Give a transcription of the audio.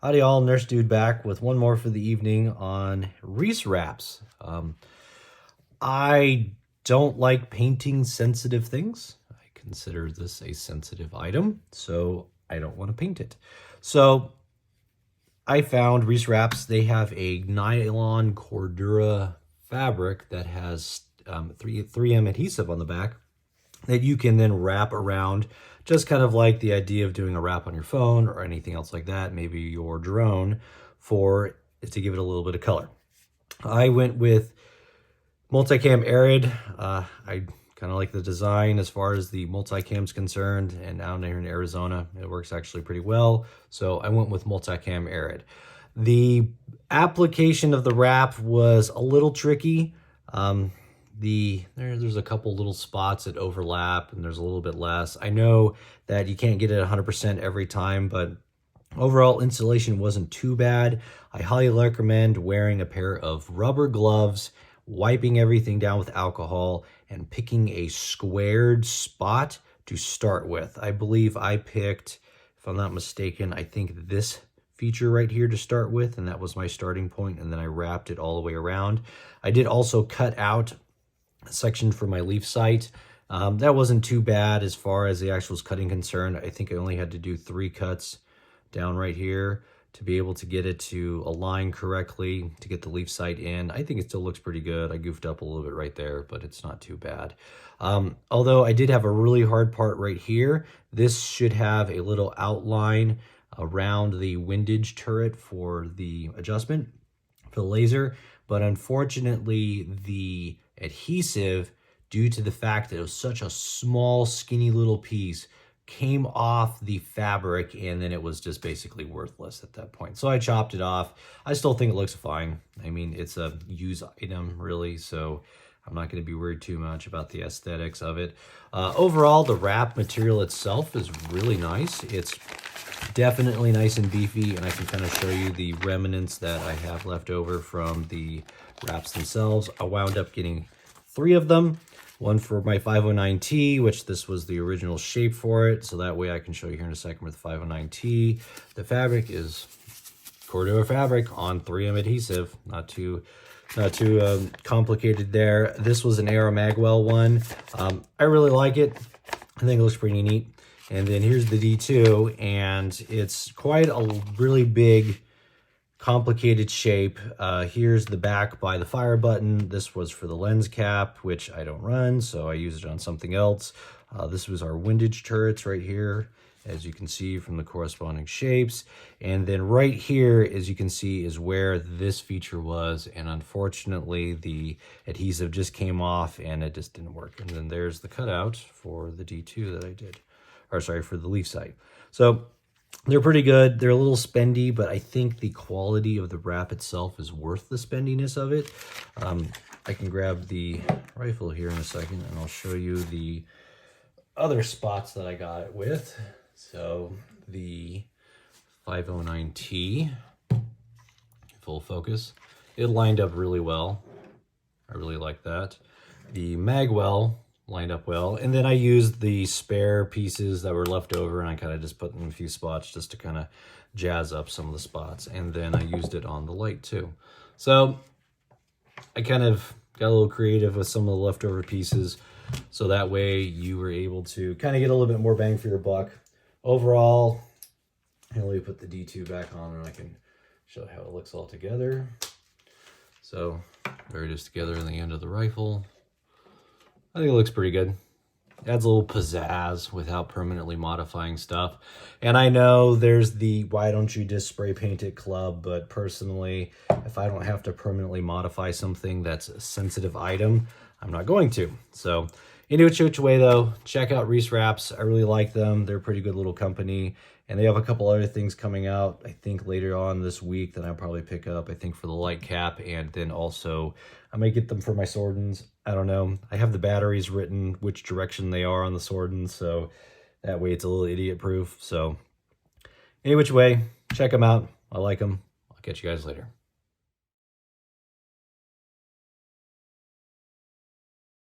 Howdy y'all, Nurse Dude back with one more for the evening on Reese wraps. I don't like painting sensitive things. I consider this a sensitive item, so I don't want to paint it. So I found Reese wraps, they have a nylon Cordura fabric that has 3M adhesive on the back that you can then wrap around, just kind of like the idea of doing a wrap on your phone or anything else like that, maybe your drone, to give it a little bit of color. I went with Multicam Arid. I kind of like the design as far as the multicam is concerned, and down here in Arizona, it works actually pretty well. So I went with Multicam Arid. The application of the wrap was a little tricky. There's a couple little spots that overlap and there's a little bit less. I know that you can't get it 100% every time, but overall installation wasn't too bad. I highly recommend wearing a pair of rubber gloves, wiping everything down with alcohol, and picking a squared spot to start with. I believe I picked, if I'm not mistaken, I think this feature right here to start with, and that was my starting point, and then I wrapped it all the way around. I did also cut out section for my leaf sight. That wasn't too bad as far as the actual cutting concerned. I think I only had to do 3 cuts down right here to be able to get it to align correctly to get the leaf sight in. I think it still looks pretty good. I goofed up a little bit right there, but it's not too bad. Although I did have a really hard part right here. This should have a little outline around the windage turret for the adjustment for the laser, but unfortunately the adhesive, due to the fact that it was such a small skinny little piece, came off the fabric, and then it was just basically worthless at that point. So I chopped it off. I still think it looks fine. I mean, it's a use item really, so I'm not going to be worried too much about the aesthetics of it. Overall, the wrap material itself is really nice. It's definitely nice and beefy, and I can kind of show you the remnants that I have left over from the wraps themselves. I wound up getting 3 of them. One for my 509T, which this was the original shape for it, so that way I can show you here in a second with 509T. The fabric is Cordura fabric on 3M adhesive, not too complicated there. This was an Aero Magwell one. I really like it. I think it looks pretty neat. And then here's the D2, and it's quite a really big, complicated shape. Here's the back by the fire button. This was for the lens cap, which I don't run, so I use it on something else. This was our windage turrets right here, as you can see from the corresponding shapes. And then right here, as you can see, is where this feature was, and unfortunately the adhesive just came off and it just didn't work. And then there's the cutout for the D2 that I did. Or sorry, for the leaf sight. So they're pretty good. They're a little spendy, but I think the quality of the wrap itself is worth the spendiness of it. I can grab the rifle here in a second, and I'll show you the other spots that I got it with. So the 509T, full focus, it lined up really well. I really like that. The Magwell lined up well, and then I used the spare pieces that were left over, and I kind of just put them in a few spots just to kind of jazz up some of the spots, and then I used it on the light too. So I kind of got a little creative with some of the leftover pieces, so that way you were able to kind of get a little bit more bang for your buck. Overall, let me put the D2 back on and I can show how it looks all together. So there it is together in the end of the rifle. I think it looks pretty good. Adds a little pizzazz without permanently modifying stuff. And I know there's the why don't you just spray paint it club, but personally, if I don't have to permanently modify something that's a sensitive item, I'm not going to. So any which way though, check out Reese Wraps. I really like them. They're a pretty good little company. And they have a couple other things coming out, I think later on this week, that I'll probably pick up, I think for the light cap, and then also I might get them for my Swordens. I don't know. I have the batteries written which direction they are on the Swordens, so that way it's a little idiot proof. So any which way, check them out. I like them. I'll catch you guys later.